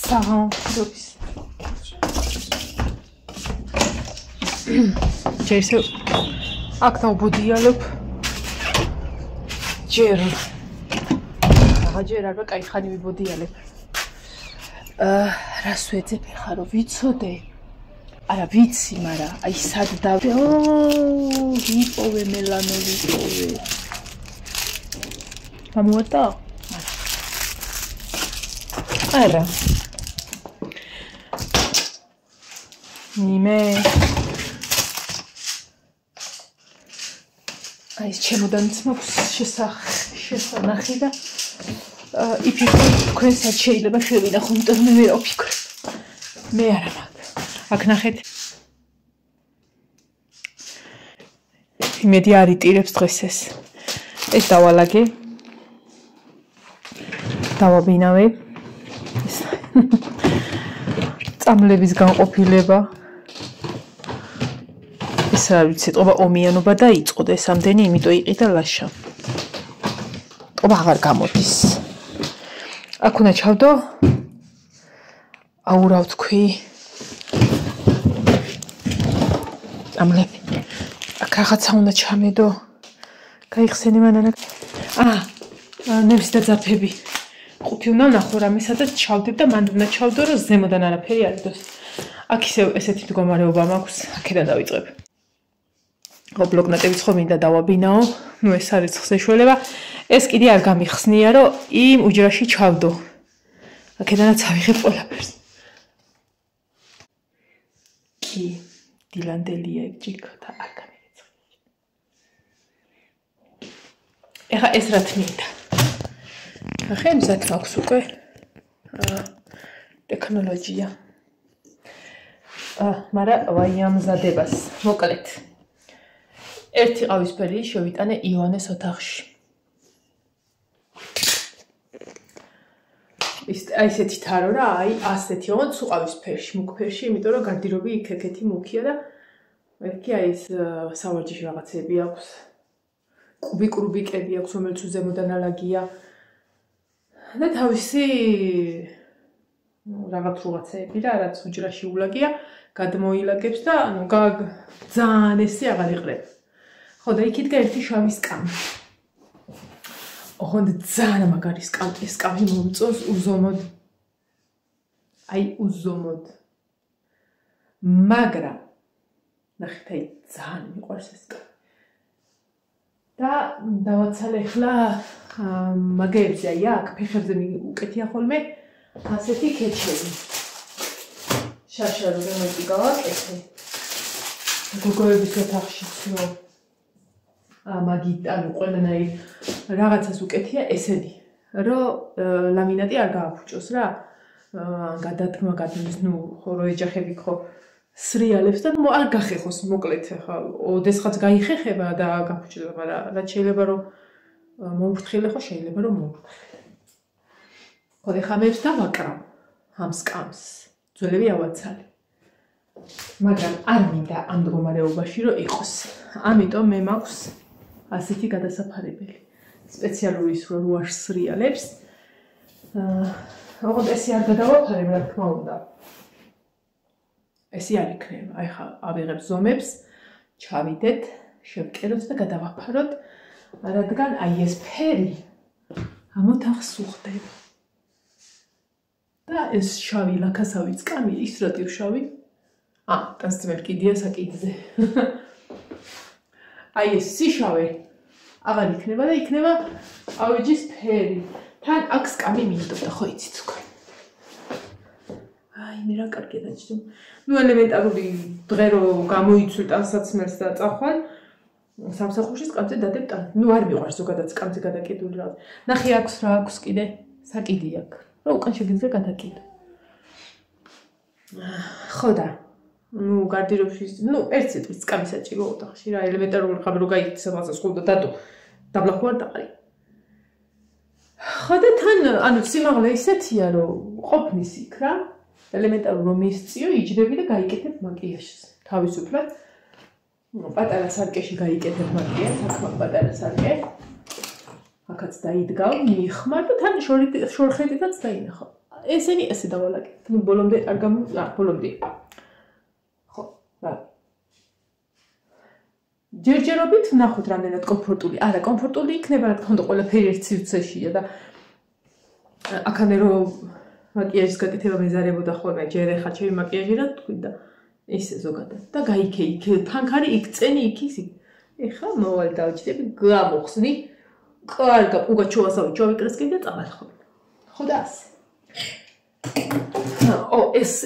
Parents, Jason, acta obodialop. Jer. Hajer arba кайხანი ვიბოდიალებ. რას ვეძებ ხარო ვიცოდე? არა ვიცი, მაგრამ აი სად დავდე? ვიპოვე მელანო ვიპოვე. გამოვატა? არა. ნიმე. აი ეს ჩემოდანიც მაქვს შესანახი და იფიქრე თქვენსაც შეიძლება შევინახო, იმიტომ მე ვერ ვფიქრე. მე არა მაქვს. აქ ნახეთ. იმედი არ იტირებს დღეს ეს. ეს დავალაგე. დავაბინავე. წამლების განყოფილება. ეს რა ვიცი, ტყობა ომიანობა დაიწყო და ეს ამდენი იმიტომ იყიდა ლაშა. ტყობა აღარ გამოდის. აქ უნდა ჩავდო. აურავ თქვი. წამლები. აქ რაღაცა უნდა ჩამედო. გაიხსენე მანანა. ნების და ძაფები. ხუთი უნდა ნახო რამე სადაც ჩავდებ და მანდ უნდა ჩავდო რომ ზემოდან არაფერი არ იყოს. აქ ისევ ესეთი მდგომარეობა მაქვს, აქედან დავიწყებ. ბლოკნოტებიც ხომ მინდა დავაბინაო, ეს არის ხსეშველება. ეს კიდე არ გამიხსნია რომ იმ უჯრაში ჩავდო. აქედანაც ავიღებ ყველაფერს. კი, დილანდელია ჯიქა და არ გამირეცხი. ეხა ეს რა თმინდა? ახლა მზად მაქვს უკვე ტექნოლოგია. მაგრამ ვაიამზადებას მოკლედ. ერთი ყავისფერი შევიტანე ივანეს ოთახში. აი ესეთი თარო რა, აი ასეთი ოღონდ სულ ყავისფერში, მუქ ფერში, იმიტომ რომ გარდირობი იქ-იქეთი მუქია და მეთქი აი ეს სავარჯიში რაღაცები აქვს. კუბიკრუბიკები აქვს, რომელიც ზემოდან ალაგია. და თავისი რაღაცეები რა, რაც უჯრაში ულაგია, გადმოილაგებს და ძალიან ესე აღარ იყრება. ხო და იქითგა ერთი შავი სკამი. ოღონდ ძალიან მაგარი სკამი, ეს სკამი მომწონს უზომოდ. აი უზომოდ. მაგრამ ნახეთ აი ძალიან მიყვარს ეს სკამი. და დავაცალე ახლა მაგეებზე აი აქ ფეხებზე უკეთია ხოლმე ასეთი ქეჩები. შაშარო რემონტი გავაკეთე. გოგოების ოთახშიც რომ მაგით ანუ ყველანაირ რაღაცას უკეთია ესენი, რომ ლამინატი არ გააფუჭოს რა. გადადგმა გადმის, ხო რო ეჯახები ხო სრიალებს და არ გახეხოს მოკლედ ხა ოდესღაც გაიხეხება და გაფუჭდება, მაგრამ რაც შეიძლება რომ მოუფრთხილე ხო შეიძლება რომ მოუფრთხილე. ხო და ხამებს დავაკრავ ამ სკამს. ძველები ავაცალე. მაგრამ არ მინდა ამ მდგომარეობაში რომ იყოს. ამიტომ მე მაქვს ასეთი გადასაფარებელი. სპეციალური ის რო რუაშ სრიალებს. ოღონდ ესე არ გადავაფარებ, რა თქმა უნდა. ესე არ იქნება. აი ხა ავიღებ ზომებს, ჩავიდეთ, შევკეროთ და გადავაფაროთ. რადგან აი ეს ფერი ამ ოთახს უხდება. და ეს შავი ლაქასავი სკამი ის რა ტივშავი? დასწმებ კიდია საკიდზე. აი ეს სიშავე აღარ იქნება და იქნება ავეჯის ფერი. თან აქ სკამი მინდოდა, ხო იცით თქვენ. აი მე რა კარგი დაჭდო. ნუ ელემენტარული დღე რო გამოიცვლ ტანსაცმელს და წახვალ სამსახურში სკამზე დადებ ტან. ნუ არ მიყვარს ზოგადად სკამზე გადაკიდული რაღაც. ნახე აქვს რა აქვს კიდე საკიდი აქვს. რა უკან შეგიძლია გადაკიდო. ხო და ნუ გარდირობში ნუ ერთ წუთის სკამი საჭირო ოთახში რა ელემენტარული ხაბი რო გაიქცა მასას ხო და დადო. დაბლა ხო არ დაყარი. ხო და თან ანუ სიმაღლე ისეთია რომ ყოფნის იქ რა. ელემენტარული რომ ისწიო, იჯდები და გაიკეთებ მაკიაჟს. თავისუფლად პატარა სარკეში გაიკეთებ მაკიაჟს, აქ პატარა სარკე. აქაც დაიდგავ, მიიხმარ და თან შორხეთითაც დაინახავ. ესენი ესე დავალაგეთ. ნუ ბოლომდე არ ბოლომდე. ხო, რა. ჯერჯერობით ნახოთ რამდენად კომფორტული. არა, კომფორტული იქნება, რა თქმა უნდა, ყველაფერი ერთ სივრცეშია და აქამდე რომ მაკიაჟის გაკეთება მეზარებოდა ხოლმე, ჯერ ეხა ჩემი მაკიაჟი რა თქვი და ისე ზოგადად. და გაიქე იქ ფანქარი იქ წენი იქ ის. ეხა მოვალ დავჭდები, გამოხსნი. კარგა, პუგაჩოვასავი ჩავიკრესკი და წავალხო. ხო და ასე.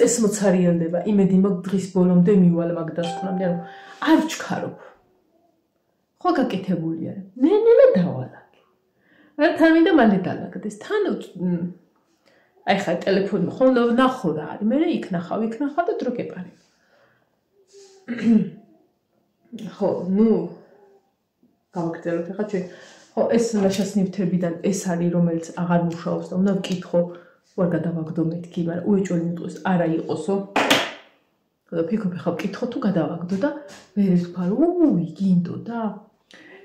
ეს მოცარიელდება. იმედი მაქვს დღის ბოლომდე მივალ მაგ დასკვნამდე, ანუ არ ვჩქარობ. ხო გაკეთებულია. ნელა დავალაგე. რა თან მინდა მალე დალაგდეს. თან აი ხა ტელეფონი ხოლმე ვნახო რა არის. მე იქ ნახავ და დრო გეპარებ. ხო, ნუ გავაგრძელოთ ახლა ჩვენ. ხო, ეს ლაშას ნივთებიდან ეს არის, რომელიც აღარ მუშაობს და უნდა ვკითხო, ვარ გადავაგდო მეთქი, მაგრამ უეჭველი მიტყვის არა იყოსო. და ფიქრობ ხა ვკითხო თუ გადავაგდო და მე ვფიქრ, გინდო და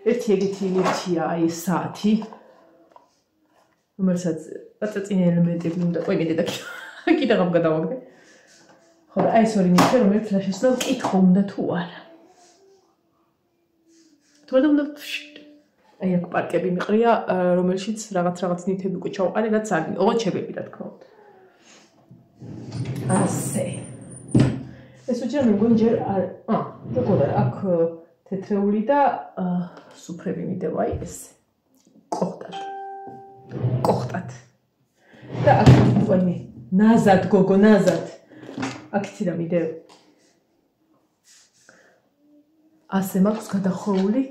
ერთი ეგეთი ნივთია, აი ეს საათი. რომელსაც პაწაწინე ელემენტები უნდა ყვებიდე და კიდე ღამ გადავაგდე. ხო, აი ეს ორი ნივთი, რომელიც ლაშას და ვკითხო უნდა თუ არა. თორემ უნდა აი აქ პარკები მიყრია, რომელშიც რაღაც ნივთები უკვე ჩავყარე, რაც არ ოღონდ ჩებები რა თქმა უნდა. ასე. ეს უჯერ მეგონი ჯერ როგორ აქ თეთრეული და სუფრები მიდევა აი ეს. ყოხტად. და აქ ვაიმე, ნაზად გოგო, ნაზად. აქ იცი რა მიდევ. ასე მაქვს გადახოვული.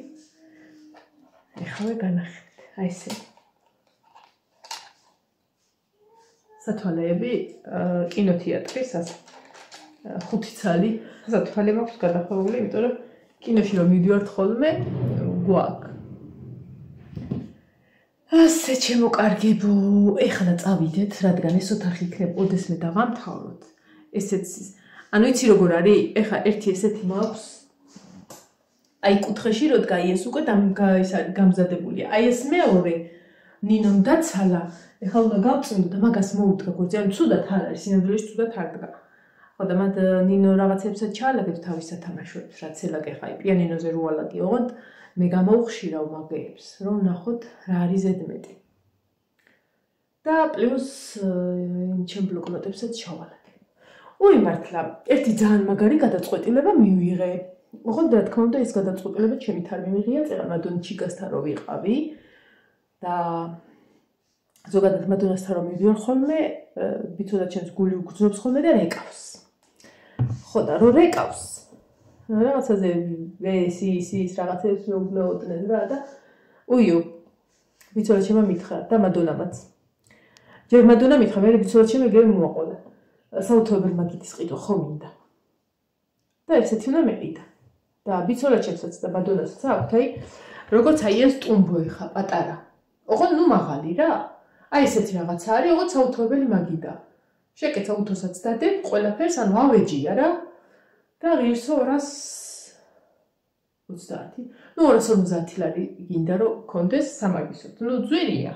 ეხლა განახეთ. აი ესე. სათვალეები კინოთეატრის 5 ცალი სათვალე მაქვს გადახოვული, იმიტომ რომ კინოში რომ მივიდივართ ხოლმე გვაქვს. ასე ჩემო კარგებო, ეხლა წავიდეთ, რადგან ეს ოთახი იქნება ოდესმე დავამთავროთ. ესეც ანუ იცი როგორ არის? ეხლა ერთი ესეთი მაქვს აი კუთხეში რო დგა ეს უკვე გამზადებულია. აი ეს მეორე ნინომ დაცალა, ეხლა უნდა გავწმინდო და მაგას მოუდგა გორძი, ანუ ცუდად არ არის, სინამდვილეში ცუდად არ დგა. ხო და მათ ნინო რაღაცებსაც ჩაალაგებს თავის სათამაშოებს, რაც ელაკე ხა პიანინოზე რო ალაგე, ოღონდ მე გამოვხშირავ მაგეებს, რომ ნახოთ რა არის ზედმეტი. და პლუს ჩემ ბლოკნოტებსაც ჩავალაგე. მართლა, ერთი ძალიან მაგარი გადაწყვეტილება მივიღე. ოღონდ რა თქმა უნდა ეს გადაწყვეტილება ჩემით არ მიმიღია, წერა მადონ ჩიგასთან რო ვიყავი და ზოგადად მადონასთან რომ მივიდივარ ხოლმე, ვიცოდა ჩემს გული უგრძნობს ხოლმე და რეკავს. ხო და რო რეკავს რაღაცაზე ის რაღაცებს მეუბნეოდნენ რა და ვიცოდა ჩემმა მითხრა და მადონამაც. ჯერ მადონა მითხრა, მე ვიცოდა ჩემი ეგრევე მოაყოლა. საუთოებრივ მაგიდის ყიდვა ხო მინდა. და ესეთი უნდა მეყიდა. და ბიცოლაჩებსაც და მადონასაც აქვთ, აი, როგორც აი ეს ტუმბო ეხა პატარა. ოღონდ ნუ მაღალი რა. აი ესეთი რაღაცა არის, ოღონდ საუთოებელი მაგიდა. შეკეთა უთოსაც დადებ, ყველაფერს ანუ ავეჯია რა. და ღირსო 230. ნუ 250 ლარი გინდა რომ კონდეს სამაგისოდ. ნუ ძვირია.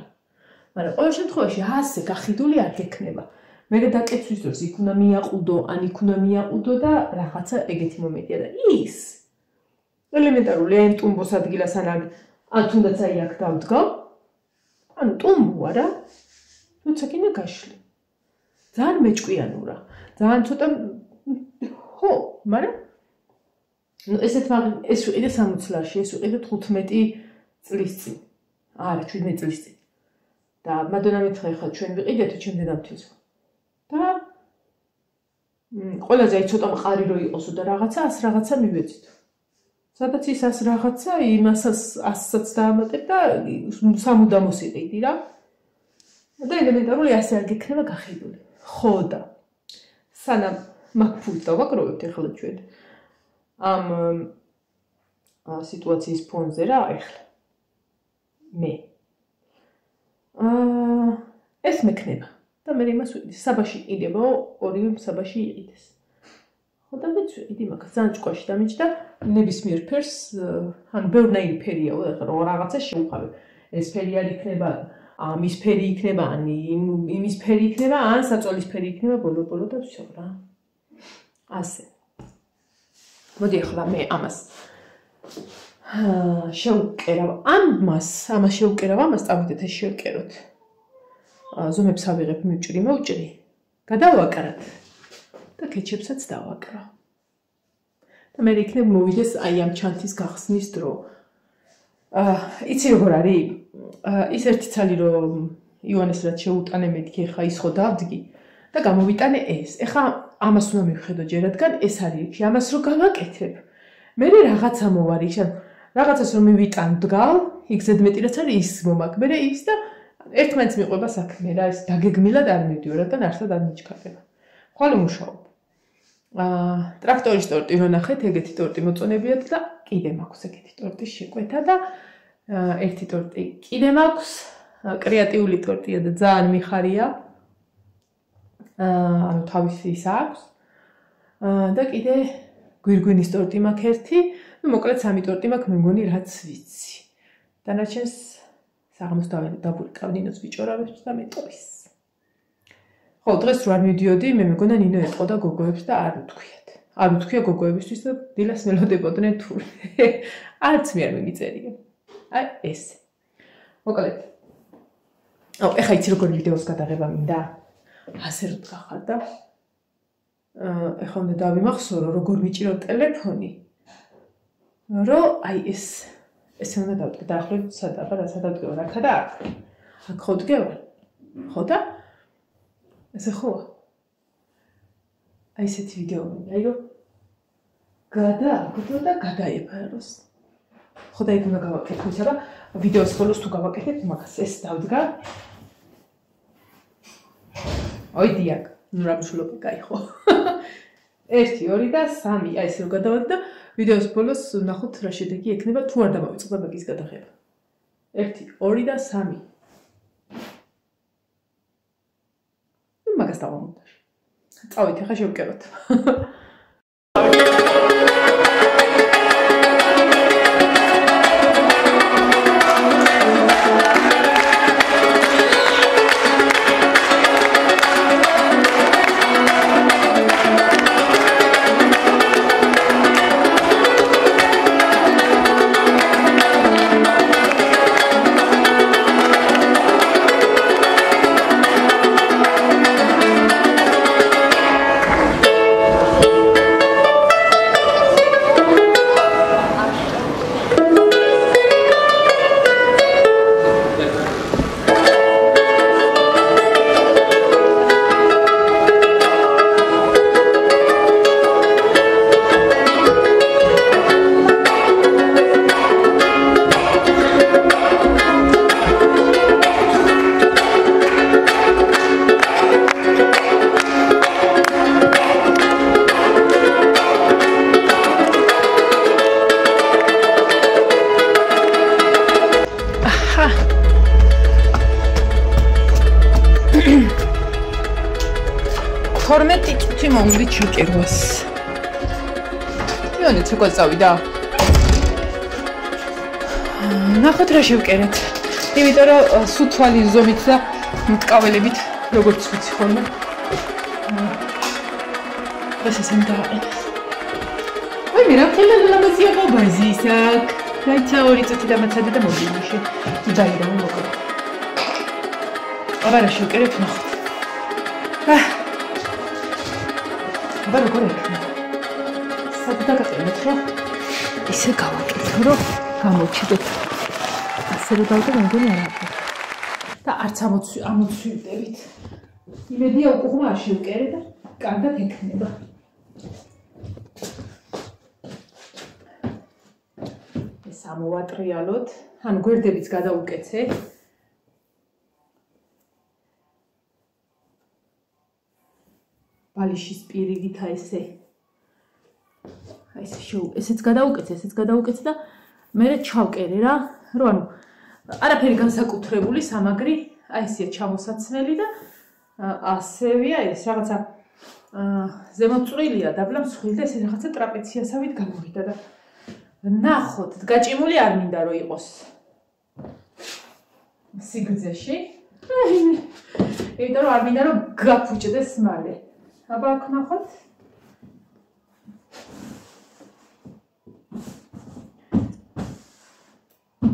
მაგრამ ყოველ შემთხვევაში ასე გახიდული არ გექნება. მე დაკეცვის დროს იქ უნდა მიაყუდო, ან იქ უნდა მიაყუდო და რაღაცა ეგეთი მომენტია და ის ელემენტარული აი ტუმბოს ადგილას ან თუნდაც აი აქ დავდგა. ანუ ტუმბოა რა. თუმცა კიდე გაშლი. ძალიან მეჭკვიანურა. ძალიან ცოტა ხო, მაგრამ ესეთ ეს ვიყიდე 60 ლარში, ეს ვიყიდე 15 წლის წინ. არა, 17 წლის წინ. და მადონა მითხრა ხა ჩვენ ვიყიდეთ ჩემ დედამთის. და ყველაზე აი ცოტა მყარი რო იყოსო და რაღაცა მივეცით. სადაც ის რაღაცა იმასაც 100-საც დაამატებ და სამუდამოს იყიდი რა. და ელემენტარული ასე არ გექნება გახიდული. ხო და სანამ მაგ ფულს დავაგროვებთ ახლა ჩვენ ამ სიტუაციის ფონზე რა ახლა მე ეს მექნება და მე იმას ვიყიდი საბაში იყიდება ორივე საბაში იყიდეს ხო და მეც ვიყიდი მაგას ძალიან ჭკვაში დამიჯდა ნებისმიერ ფერს ანუ ბევრნაირი ფერია ახლა რაღაცა შევუყავებ ეს ფერი არ იქნება ამის ფერი იქნება, ან იმის ფერი იქნება, ან საწოლის ფერი იქნება, ბოლო და всё რა. ასე. მოდი ახლა მე ამას შევკერავ. ამას შევკერავ, ამას წავიდეთ ეს შევკეროთ. ზომებს ავიღებ, მივჭრი, მოვჭრი. გადავაკრათ. და კეჩეპსაც დავაკრავ. და მე იქნებ მოვიდეს აი ამ ჩანთის გახსნის დრო. იცი როგორ არის? ის ერთი ცალი რომ ივანეს რაც შეუტანე მეთქი ხა ის ხო დავდგი და გამოვიტანე ეს. ეხა ამას უნდა მივხედო ჯერ რადგან ეს არის იქ. ამას რო გავაკეთებ. მე რაღაცა მოვარ იქ. რაღაცას რომ მივიტან დგალ, იქ ზედმეტი რაც არის ის მომაკმერე ის და ერთმანეთს მიყვება საქმე რა, ეს დაგეგმილად არ მივდიო, რადგან არსად არ მიჩქარდება. ხვალე მუშაობ. ტრაქტორის ტორტი რო ნახეთ, ეგეთი ტორტი მოწონებიათ და კიდე მაქვს ეგეთი ტორტის შეკვეთა და ერთი ტორტი კიდე მაქვს, კრეატიული ტორტია და ძალიან მიხარია. ანუ თავისი ის აქვს. და კიდე გვირგვინის ტორტი მაქვს ერთი, ну მოკლედ სამი ტორტი მაქვს, მე მგონი რაც ვიცი. დანარჩენს საღამოს დავბრკავ ნინოს ვიჭორავებს და მეტყვის. ხო, დღეს რო არ მივდიოდი, მე მეგონა ნინო ეტყო და გოგოებს და არ უთქვიათ. არ უთქვია გოგოებისთვის და დილას მელოდებოდნენ თუ. არც მე არ მიგიწერია. აი ესე. მოკლედ. ეხა იცი როგორ ვიდეოს გადაღება მინდა? ასე რომ გახარ და ეხა უნდა დავიმახსოვრო როგორ ვიჭირო ტელეფონი. რომ აი ესე უნდა დავდგე დაახლოებით სადავდგე რა ხა და აქ ხო დგევარ. ხო და ესე ხოა. აი ესეთი ვიდეო მინდა, აი რომ გადააგდო და გადაეფაროს. ხო და იქ უნდა გავაკეთო, იცი ვიდეოს ბოლოს თუ გავაკეთებ მაგას ეს დავდგა. ой დიაკ, ნუ რა მშულობ კაი ხო. 1 2 და 3, აი ესე რომ გადავად და ვიდეოს ბოლოს ნახოთ რა შედეგი ექნება თუ არ დავაწყდა მაგის გადაღება. 1 2 და 3. მაგას დავამონტაჟე. წავით ახლა შევკეროთ. მომვით შევკეროს. იონიც უკვე წავიდა. ნახოთ რა შევკერეთ. იმიტომ რომ სუთვალი ზომით და მტკაველებით როგორც ვიცი ხოლმე. ეს ისე დააყენეს. აი მე რა ხელმოკლამაზია ბაზის აქ. რაიცა 2 წუთი დამაცადე და მოვიდიში. დაიდა მოკლედ. აბა რა შევკერეთ ნახოთ. აბა როგორ იქნება? სადაგაკეთეთ რა? ისე გავაკეთო რომ გამოჩიდეთ. ასე რომ დავდე მეგონი არ აქვს. და არც ამოცვივდებით. იმედია უკუღმა არ შევკერე და კარგად ექნება. ეს ამოვატრიალოთ. ან გვერდებიც გადაუკეთე. ბალიშის პირივით ესე. აი ესეც გადაუკეთე და მე ჩავკერე რა. რომ ანუ არაფერი განსაკუთრებული სამაგრი, აი ესეა ჩამოსაცმელი და ასევია ეს რაღაცა ზემოწვრილია დაბლა მსხვილი და ესე რაღაცა ტრაპეციასავით გამოვიდა და ნახოთ, გაჭიმული არ მინდა რომ იყოს. სიგრძეში. იმიტომ რომ არ მინდა რომ გაფუჭდეს მალე. აბა აქ ნახოთ.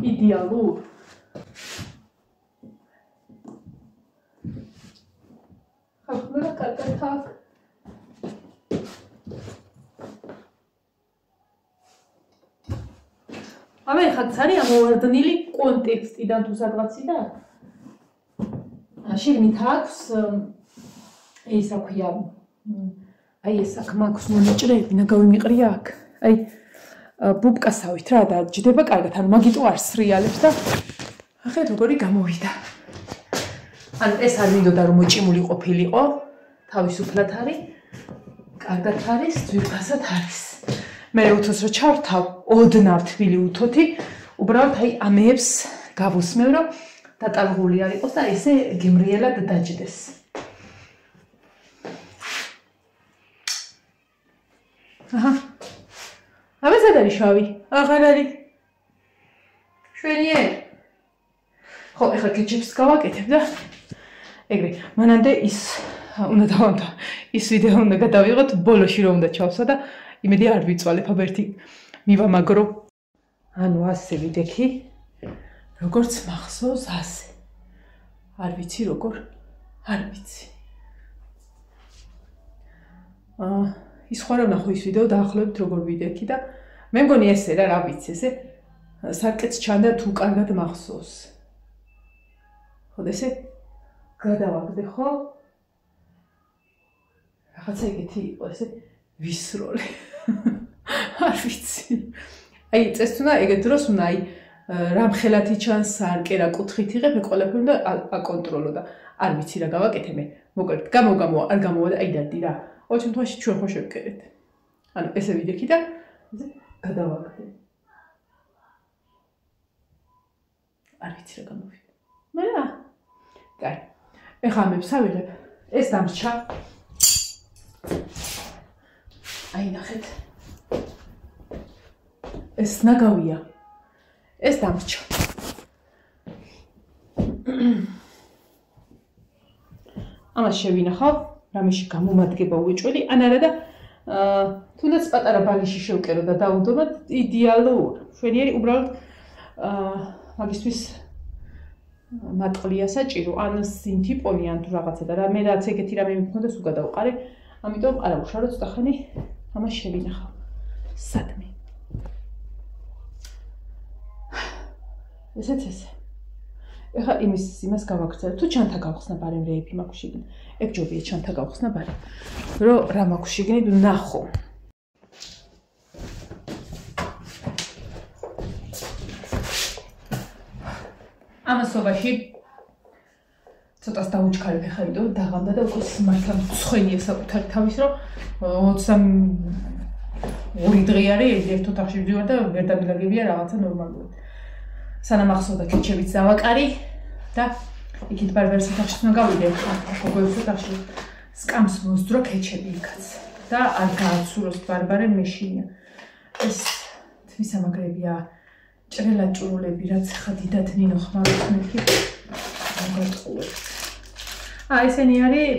იდეალურ. ახლა კარგად აქ. აბა ხა ცარი ამოვარდნილი კონტექსტიდან თუ სადღაციდან. შიგნით აქვს ეს რა ქვია აი ეს აქ მაქვს მონიჭრები და გავიმიყრია აქ აი ბუბკასავით რა და ჯდება კარგად ანუ მაგიტო არ სრიალებს და ახლა როგორი გამოვიდა ანუ ეს არ მინდოდა რომ მოჭიმული ყოფილიყო თავისუფლად არის კარგად არის ძვირფასად არის მე უცოს რომ ჩავთავ ოდნავ თბილი უთოთი უბრალოდ აი ამეებს გავუსმევ რომ დატალღული არ იყოს და ესე გემრიელად დაჯდეს. აჰა. აბა სად არის შავი? აღარ არის. შვენიერ. ხო, ეხლა კეჩეპს გავაკეთებ და ეგრე, მანამდე ის უნდა დავამთავრა. ის ვიდეო უნდა გადავიღოთ ბოლოში რომ უნდა ჩავსვა და იმედი არ ვიწვალებ, აბა ერთი მივამაგრო. ანუ ასე ვიდექი. როგორც მახსოვს ასე. არ ვიცი როგორ, არ ვიცი. ის ხარ ვნახო ის ვიდეო დაახლოებით როგორ ვიდექი და მე მგონი ესე რა ვიცი, ესე საკეთს ჩანდა თუ კარგად მახსოვს. ხო და ესე გადავაგდე ხო? რაღაცა ეგეთი იყო, ესე ვისროლე. არ ვიცი. აი წესთუნა ეგეთ დროს უნდა აი რამ ხელათი ჩანს არკერა კუთხით იღებ ეყოლაფერ და აკონტროლო და არ ვიცი რა გავაკეთე მე მოკლედ გამოგამოა არ გამოვიდა აი დადი რა ყოველ შემთხვევაში ჩვენ ხო შევკერეთ ანუ ესე ვიდექი და ესე გადავაგდე არ ვიცი რა გამოვიდა მე რა კაი ეხლა ამებს ავიღებ ეს დამრჩა აი ნახეთ ეს ნაგავია ეს დამრჩა. ამას შევინახავ, რამეში გამომადგება უეჭველი, ან არა და თუნდაც პატარა ბალიში შევკერო და დაუდომად იდეალურ. შვენიერი უბრალოდ მაგისთვის მატყლია საჭირო, ან სინთიპონი ან თუ რაღაცა და რა მე რაც ეგეთი რამე მქონდა სულ გადავყარე, ამიტომ არა უშარო ცოტა ხანი ამას შევინახავ. სადმე ესეც ესე. ეხლა იმას გავაგრძელებ. თუ ჩანთა გავხსნა ბარემ რეიფი მაქვს შიგნით. ეგ ჯობია ჩანთა გავხსნა ბარემ. რომ რა მაქვს შიგნით ვნახო. ამასობაში ცოტას დაუჩქარებ ეხლა იმიტომ დაღამდა და უკვე მართლა მცხენია საკუთარი თავის რომ 22 დღე არის ერთ ოთახში ვდივარ და ვერ დამილაგებია რაღაცა ნორმალურად. სანამ ახსოვდა კეჩებიც დავაკარი და იქით ბარბარეს ოთახში უნდა გავიდე გოგოების ოთახში სკამს მოსძრო კეჩები იქაც და არ გააცუროს ბარბარე მეშინია ეს თვისამაგრებია ჭრელა ჭურულები რაც ხა დიდად ნინო ხმარობს მეთქი მოგატყუებთ ესენი არის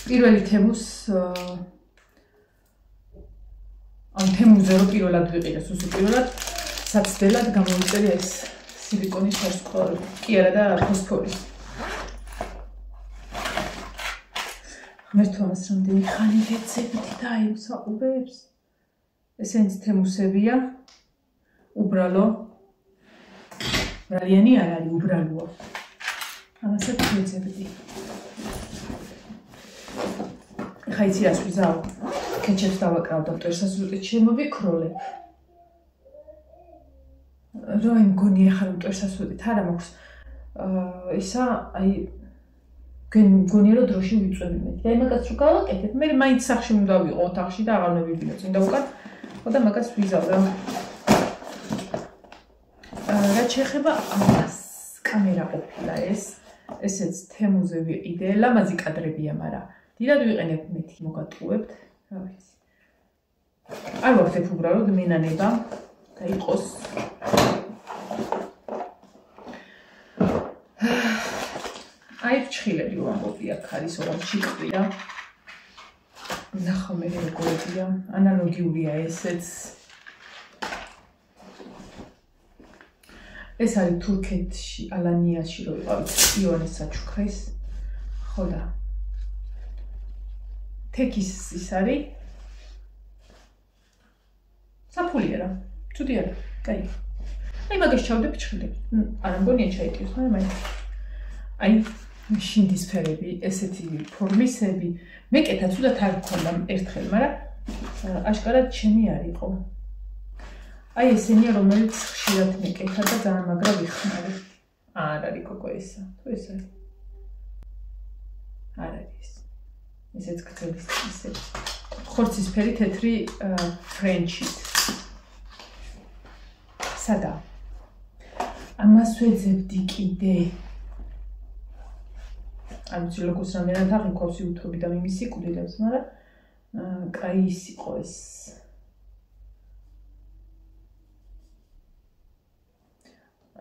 პირველი თემუს ამ თემუზე რო პირველად ვიყიდე სულ პირველად საცდელად გამოვიწერე ეს სილიკონის ვარსკვლავი კი არა და ფოსფორი ღმერთო ამას რამდენი ხანი ვეცებთ და აი უსაუბრებს ესენც თემუსებია უბრალო რალიანი არ არის უბრალოა ამასაც ვეცებდი ხა იცი რას ვიზავ კეჩებს დავაკრავ და მტვერსასრუტით შემოვიქროლებ რა იმგონი ახლა მტვერსასრუტით არა მაქვს ისა აი გონია რომ დროში ვიწვევი მე და იმაკაც რო გავაკეთებ მე მაინც სახში უნდა ვიყო ოთახში და აღარ მოვიბინო წინ და უკან ხო და მაგას ვიზავ რა რაც შეეხება ამას კამერა ყოფილა ესეც თემუზე ვიყიდე ლამაზი კადრებია მაგრამ დიდად ვიყენებ მეთქი მოგატყუებთ რა ვიცი არ ვახდებ უბრალოდ მენანება და იყოს აი ფრჩხილები ვამბობი აქ არის ოღონდ ჩიკვია. ნახო მე როგორია, ანალოგიურია ესეც. ეს არის თურქეთში, ალანიაში რო ვიყავით იონეს საჩუქრის. ხო და თექის ის არის საფულია რა. ცუდი არა, კაი. აი მაგას ჩავდებ ფრჩხილები. არა მგონია ჩაიტიოს, მაგრამ აი შინდის ფერები, ესეთი ფორმისები, მეკეთა თუდად არ გქონდა ერთხელ, მაგრამ აშკარად ჩემი არ იყო. აი ესენია, რომელიც ხშირად მეკეთა და ძალიან მაგრა ვიხმარი. არ არის გოგო ესა, თუ ეს არის? არ არის. ესეც გრძელის ისე. ხორცისფერი თეთრი ფრენჩით. სადა? ამას ვეძებდი კიდე. არ ვიცი როგორც რამდენად აღიქვავს YouTube და მიმის სიკვდილებს, მაგრამ კაი ის იყო ეს.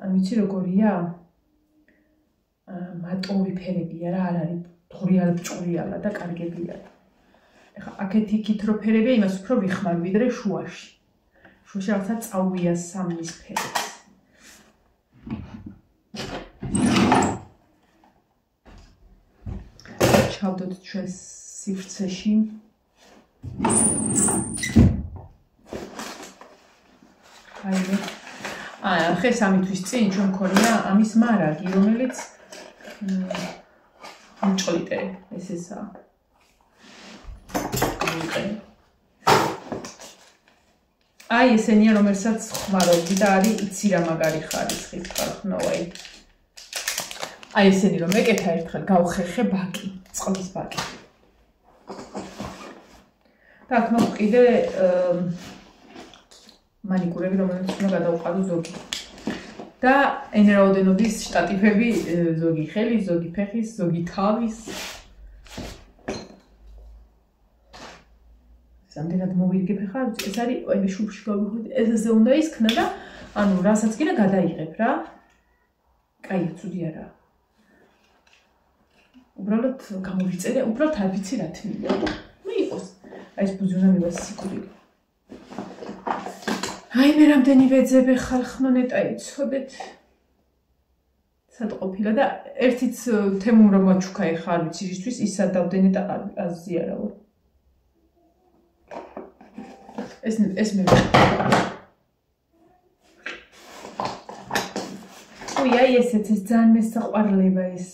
არ ვიცი როგორია? მატოვი ფერებია რა, არ არის ღრიალ ჭვრიალა და კარგებია. ეხლა აქეთ იქით რო ფერებია, იმას უფრო ვიხმარ ვიდრე შუაში. შუაში რაღაცა წავია სამნის ფერებს. ჩავდოთ ჩვენს სივრცეში. ხე 3 თვის წინ ჩვენ მქონია ამის მარაგი, რომელიც მჭყლიტე ესეა. აი ესენია, რომელსაც ხმარობდი და არის იცი რა მაგარი ხარისხის ხარხნოვაი. აი ესენი რომ ეკეთა ერთხელ გავხერხე ბაკი, წყლის ბაკი. და აქ მაქვს კიდე მანიკურები, რომელიც უნდა გადავყავო ზოგი. და ენერაოდენობის შტატიფები, ზოგი ხელის, ზოგი ფეხის, ზოგი თავის. სამდენად მოვირგებ ხარ, ეს არის აი შუბში გავიხდი, ესეზე უნდა ისქნა და ანუ რასაც კიდე გადაიღებ რა. კაი, ცუდი არა. უბრალოდ გამოვიწერე, უბრალოდ არ ვიცი რა თვლია. მე იყოს. აი ეს ბუზი უნდა მივას სიკვდილი. აი მე რამდენი ვეძებე ხალხნო ნეტა იცოდეთ. სად ყოფილა და ერთიც თემუმ რომ მაჩუქა ეხა არ ვიცი რისთვის ისა დავდენე და აზიარავო. ეს მე აი ესეც ეს ძალიან მესაყვარლება ეს.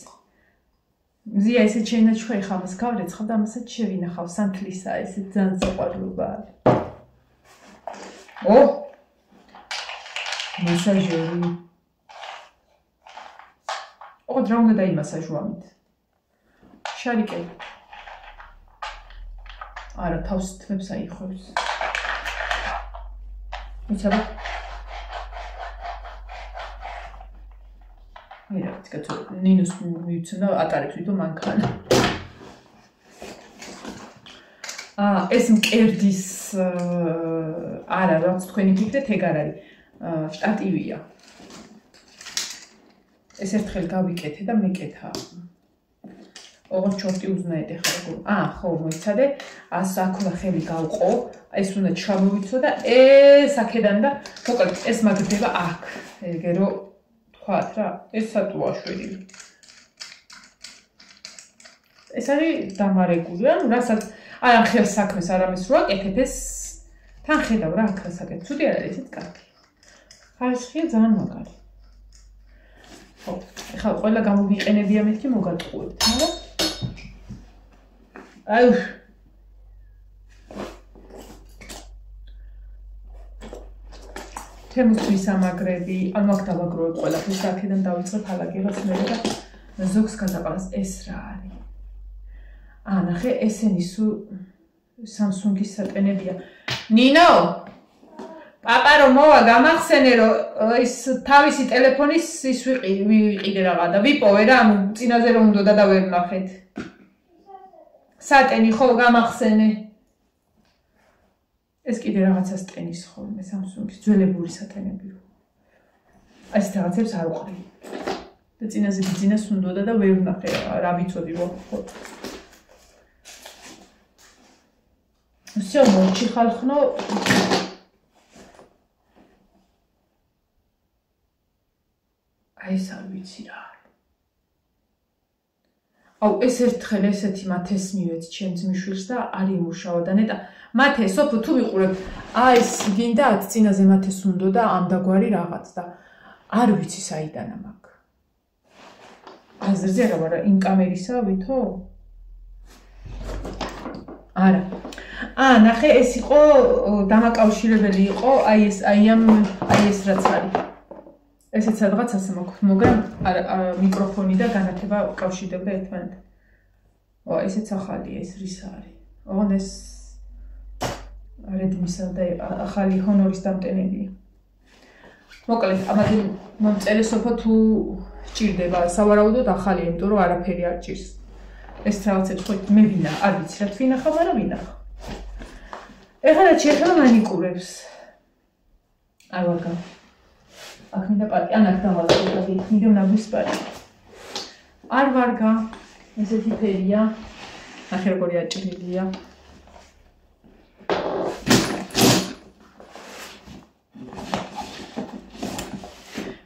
ზია ესე შეინაჩხა ეხა ამას გავრეცხავ და ამასაც შევინახავ სანთლისა ესე ძალიან საყვარლობა არის. ო მასაჟერი. ოღონდ რა უნდა დაიმასაჟო ამით? შარიკე. არა, თავს თმებს აიხვევს. იცოდა? მერე თქო ნინოს მივცედა ატარებს ვიდო მანქანა. ეს მკერდის არა, რაც თქვენი ფიქრეთ, ეგ არ არის. შტატივია. ეს ერთხელ გავიკეთე და მეკეთა. ოღონდ ჩორტი უზნაეთ ეხლა როგორ. ხო, მოიცადე. აქლა ხელი გავყო, ეს უნდა ჩამოვიცო და ეს აქედან და მოკლედ ეს მაგდება აქ. ეგე რომ თქვათ რა, ეს სატუაშვილი. ეს არის დამარეგული, ანუ რასაც აი ამ ხელს საქმეს არამის რო აკეთებ ეს თან ხედავ რა აქ საკეთებ. ცუდი არ არის ესეც კარგი. ხარისხია ძალიან მაგარი. ხო, ეხლა ყველა გამოვიყენებია მეთქი მოგატყუებთ, მაგრამ აი თემუსთვის ამაგრები, ანუ აქ დავაგროვებ ყველაფერს და აქედან დავიწყებ ალაგებას მე და ზოგს გადაყავს ეს რა არის. ნახე, ესენი სულ Samsung-ის სატენებია. ნინო! პაპა რომ მოვა გამახსენე რომ ის თავისი ტელეფონის ის ვიყიდე რაღა და ვიპოვე რა, ანუ წინაზე რომ უნდა და ვერ ნახეთ. სატენი ხო გამახსენე. ეს კიდე რაღაცას ტენის ხოლმე Samsung-ის ძველებური სატენები. აი ეს რაღაცებს არ უყრი. და წინაზე ბიძინას უნდოდა და ვერ ვნახე რა ვიცოდი რომ ხო. Всё, молчи ხალხნო. აი ეს არ ვიცი რა. აუ ეს ერთხელ ესეთი მათეს მივეც ჩემს მიშვილს და არ იმუშავა და ნეტა მათე სოფო თუ ვიყურებ აი ეს გინდა წინაზე მათეს უნდოდა ამდაგვარი რაღაც და არ ვიცი საიდან მაქვს. აზრზე რა ვარა იმ კამერისა ვითო? არა. ნახე ეს იყო დამაკავშირებელი იყო აი ეს რაც არის. ესეც სადღაც ასე მაქვს, მაგრამ მიკროფონი და განათება უკავშირდება ერთმანეთთან. ესეც ახალია, ეს რის არის? ოღონდ ეს რედმისა და ახალი ჰონორის დამტენებია. მოკლედ, ამაზე მომწერე სოფო თუ სჭირდება, სავარაუდოდ ახალია, იმიტომ რომ არაფერი არ ჭირს. ეს რაღაცებს ხო მე ვინა, არ ვიცი რა ვინახავ, მაგრამ ვინახავ. ეხლა რაც შეეხება მანიკურებს. არ ვარგა. აქ მინდა პარკი, აქ დავალაგე, მინდა ნაგვის პარკი. არ ვარგა, ესეთი ფერია. ნახე როგორი აჭრილია.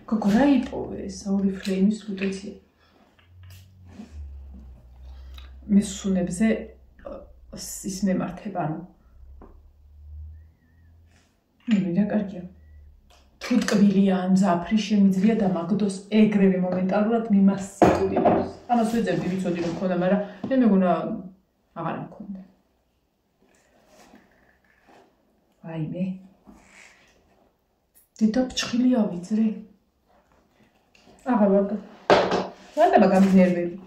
კოკო რა იპოვე ეს ორი ფლეიმის უტეცია. მისუნებზე ის მემართება, ანუ მინდა კარგია. თუ ტკბილია ან ძაფრი შემიძლია დამაგდოს ეგრევე მომენტალურად მიმასწავლებს. ამას ვეძებდი ვიცოდი რომ მქონდა, მაგრამ მე მეგონა აღარ მქონდა. აიმე. დედა ფჭხილია ვიძრე. აღარ ვარგა. რატომ გამიზნერვები?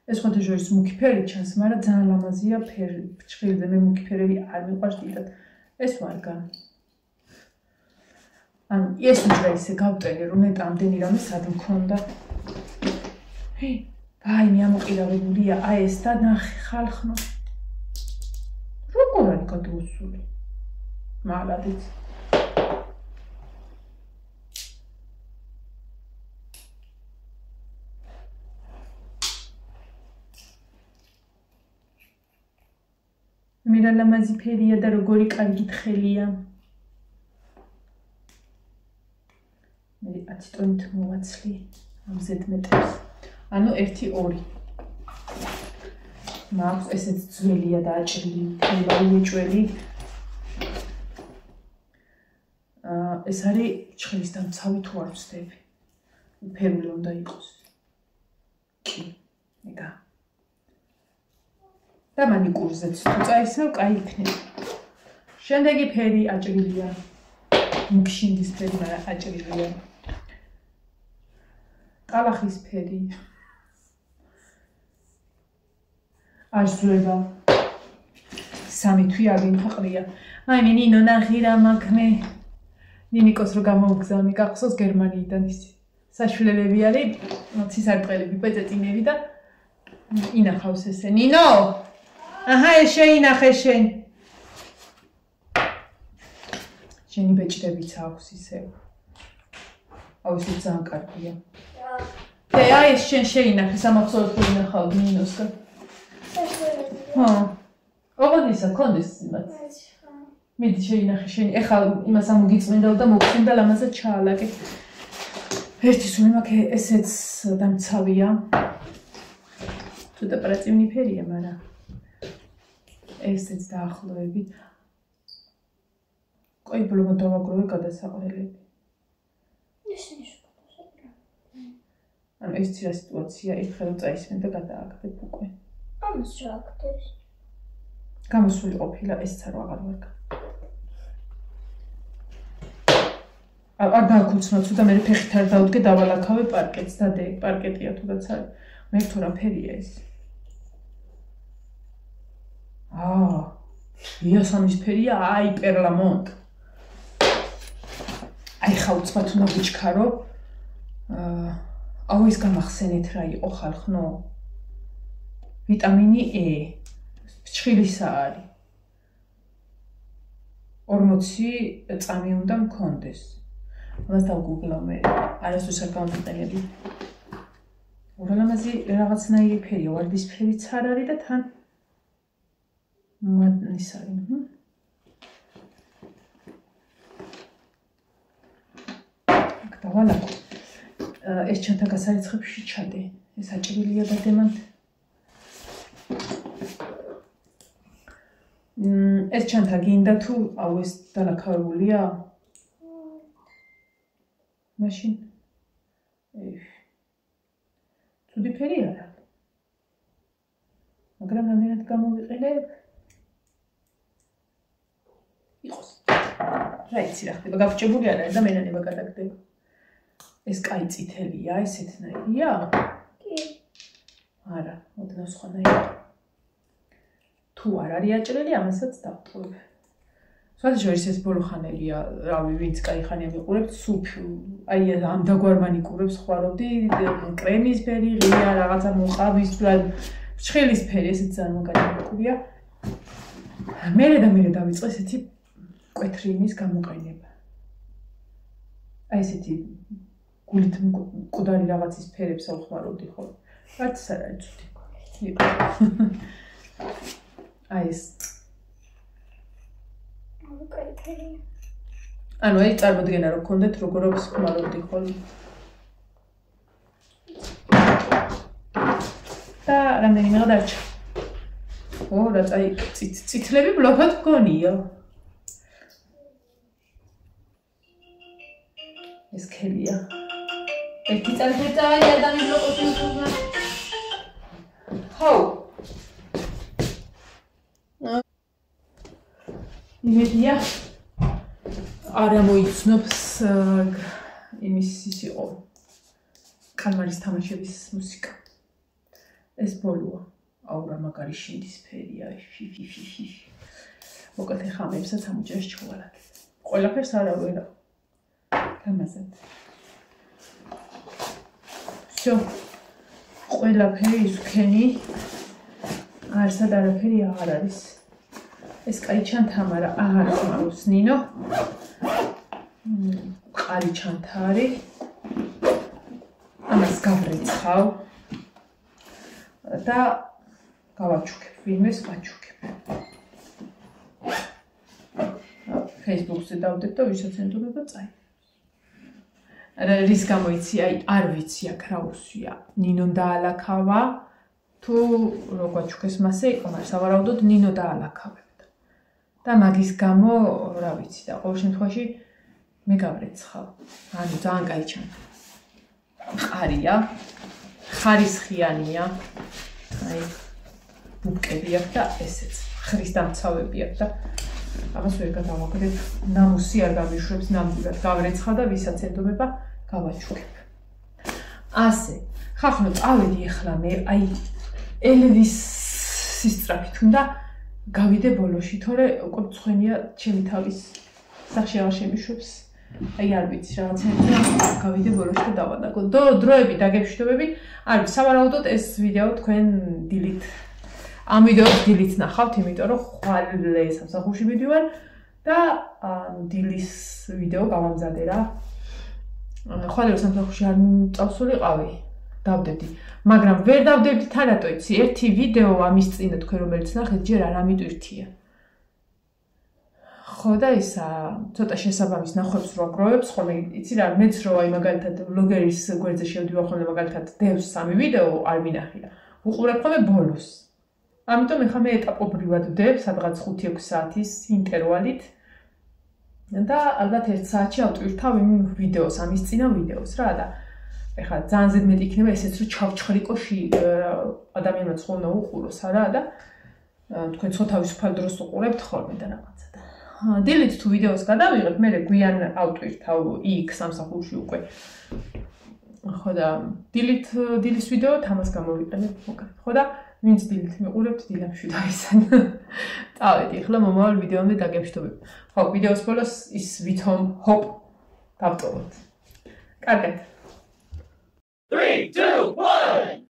ეს ხოთე ჟორის მუქი ფერი ჩანს, მაგრამ ძალიან ლამაზია ფერი. ფჭხილზე მე მუქი ფერები არ მიყვარს დიდად. ეს ვარგა. ანუ ეს უნდა ისე გავტენე, რომ ნეტა ამდენი რამე სად მქონდა. აი, მე ამოყირავებულია, აი ეს და ნახე ხალხნო. როგორ არის გადაუსული? მალადიც. მირა ლამაზი ფერია და როგორი კარგი თხელია. მე 10 ტონით მოვაცლი ამ ზედმეტებს. ანუ 1-2. მაქვს ესეც ძველია და აჭრილი, თებალი ეჭველი. ეს არის ჩხერის დამცავი თუ არ ვცდები. უფერული უნდა იყოს. კი, მეგა. და მანიკურზეც თუ წაისმევ, კაი იქნება. შემდეგი ფერი აჭრილია. მუქშინდის ფერი, მაგრამ აჭრილია. კალახის ფერი. აზრება. 3 თვი არ მიმფაყრია. აი მე ნინო ნახი რა მაქვს. ნინიკოს რო გამოვგზავნი გახსოვს გერმანიიდან ის საშვილებები არის, მოცის არყელები, პეწეწინები და ინახავს ესე. ნინო! აჰა, ეს შეინახე შენ. შენი ბეჭდებიც აქვს ისე. აუ ეს ძალიან კარგია. აი ეს შენ შეინახე, სამახსოვროდ რო ინახავ ნინოსგან. ჰა. ოღონდისა კონდეს იმათ. მიდი შეინახე შენი. ეხლა იმას ამოგიწმინდავ და მოგწმინდა ლამაზად ჩაალაგე. ერთი სული მაქვს ესეც დამცავია. ცოტა პრაწივნი ფერია, მაგრამ ესეც დაახლოებით. კაი ბლოგო დავაგროვე გადასაყრელები. ანუ ეს ცირა სიტუაცია, ეხლა რომ წაისმენ და გადააგდებ უკვე. ამას რა აქდეს? გამოსული ყოფილა ესც არ აღარ ვარგა. არ დააქუცნო ცუდა მე ფეხით არ დავდგე დავალაქავე პარკეტს და დე პარკეტია თუნდაც არის. მე თუ რა ფერია ეს? იასამის ფერია, აი პერლამონტ. აი ხა უცბად უნდა ვიჩქარო. აუ ის გამახსენეთ რა იყო ხალხნო. ვიტამინი E. ფჭხილისა არის. 40 წამი უნდა მქონდეს. მას დავგუგლავ მე. არასდროს არ გამოვიყენები. ურალამაზი რაღაცნაირი ფერია, ვარდისფერიც არ არის და თან ის არის. დავალაკო. ეს ჩანთა გასარიცხებში ჩადე. ეს აჭრილია დადემან. ეს ჩანთა გინდა თუ აუ ეს დალაქარულია? მაშინ ცუდი ფერი არა. მაგრამ რამდენად გამოვიყენებ? იყოს. რა იცი რა ხდება, გაფრჩებული არ არის და მენანება გადაგდება. ეს კაი წითელია, ესეთნაირია? კი. არა, ოდნავ სხვანაირი. თუ არ არის აჭრელი, ამასაც დავტოვებ. სხვადასხვა ეს ბოლოხანელია, რავი, ვინც კაი ხანია მიყურებთ, სუფ, აი ამ დაგვარმანი ყურებს ხვარობდი, კრემის ფერი, ღია, რაღაცა მოყავის, ფრჩხილის ფერი, ესეც ძალიან მაგარი მერე დავიწყე ესეთი მკვეთრი იმის გამოყენება. აი ესეთი გულით მკვდარი რაღაცის ფერებს ავხმარობდი ხოლმე. რაც არ არის ცუდი. აი ეს ანუ აი წარმოდგენა რომ გქონდეთ როგორ ხმარობდი ხოლმე. და რამდენიმე გადარჩა. ო, რაც აი წითლები ბლოქად გონია. ეს ქელია. ერთი წარფეცავალი ადამიანი ბლოკოს უზნა. ხო. იმედია არ მოიცნობს იმის ის იყო კალმარის თამაშების მუსიკა. ეს ბოლოა. აუ რა მაგარი შინდის ფერია. მოკლედ ხა მეებსაც ამოჭერს ჩხვალად. ყველაფერს არა ვერა. გამაზად. всё. ყველაფერი ისქენი. არსად არაფერი აღარ არის. ეს კაი ჩანთა, მაგრამ აღარ ხმარობს ნინო. ყარი ჩანთა არის. ამას გავრეცხავ. და გავაჩუქებ, ვინმეს ვაჩუქებ. Facebook-ზე დავდებ და ვისაც ენდობება წაი. რის გამოიცი, აი არ ვიცი აქ რა უსვია. ნინომ დაალაქავა. თუ რო გვაჩუქეს მასე იყო, მაგრამ სავარაუდოდ ნინო დაალაქავებდა. და მაგის გამო, რა ვიცი, და ყოველ შემთხვევაში მე გავრეცხავ. ანუ ძალიან კაი ჩანთა. ყარია, ხარისხიანია. აი ბუბკები აქვს და ესეც ხრის დამცავები აქვს და ამას ვერ გადავაგდებ. ნამუსი არ გამიშვებს ნამდვილად. გავრეცხავ და ვისაც ენდობება გავაჩუქებ. ასე. ხახნო წავედი ახლა მე აი ელვის სისწრაფით უნდა გავიდე ბოლოში, თორე უკვე მწვენია ჩემი თავის სახში აღარ შემიშვებს. აი არ ვიცი რაღაცა გავიდე ბოლოში და დავადაგო. დროები დაგეშვიდობები. არ ვიცი, სავარაუდოდ ეს ვიდეო თქვენ დილით ამ ვიდეოს დილით ნახავთ, იმიტომ რომ ხვალე სამსახურში მიდივარ და დილის ვიდეო გავამზადე რა. ხვალე სამსახურში არ წავსულიყავი, დავდებდი. მაგრამ ვერ დავდებდი თან რატო იცი? ერთი ვიდეო ამის წინა თქვენ რომელიც ნახეთ, ჯერ არ ამიტვირთია. ხო და ისა ცოტა შესაბამის ნახვებს რო აგროვებს, ხოლმე იცი რა, მეც რო აი მაგალითად ბლოგერის გვერდზე შევდივარ ხოლმე მაგალითად დევს 3 ვიდეო არ მინახია. უყურებ ხოლმე ბოლოს. ამიტომ ეხლა მე ეტაპობრივად ვდებ, სადღაც 5-6 საათის ინტერვალით. და ალბათ 1 საათში ავტვირთავ იმ ვიდეოს, ამის წინა ვიდეოს რა და ეხლა ძალიან ზედმეტი იქნება ესეც რომ ჩავჩხრიკოში ადამიანმა ცხონა უყუროს არა და თქვენ ხო თავისუფალ დროს უყურებთ ხოლმე და რაღაცა და დილით თუ ვიდეოს გადავიღებ, მე გვიან ავტვირთავ იქ სამსახურში უკვე. ხო და დილის ვიდეო თამას გამოვიყენებ მოკლედ. ხო და ვინც დილით მიყურებთ, დილამში დაისან. წავედი, ახლა მომავალ ვიდეომდე დაგემშვიდობებ. ხო, ვიდეოს ბოლოს ის ვითომ ჰოპ დავტოვოთ. კარგად. 3, 2, 1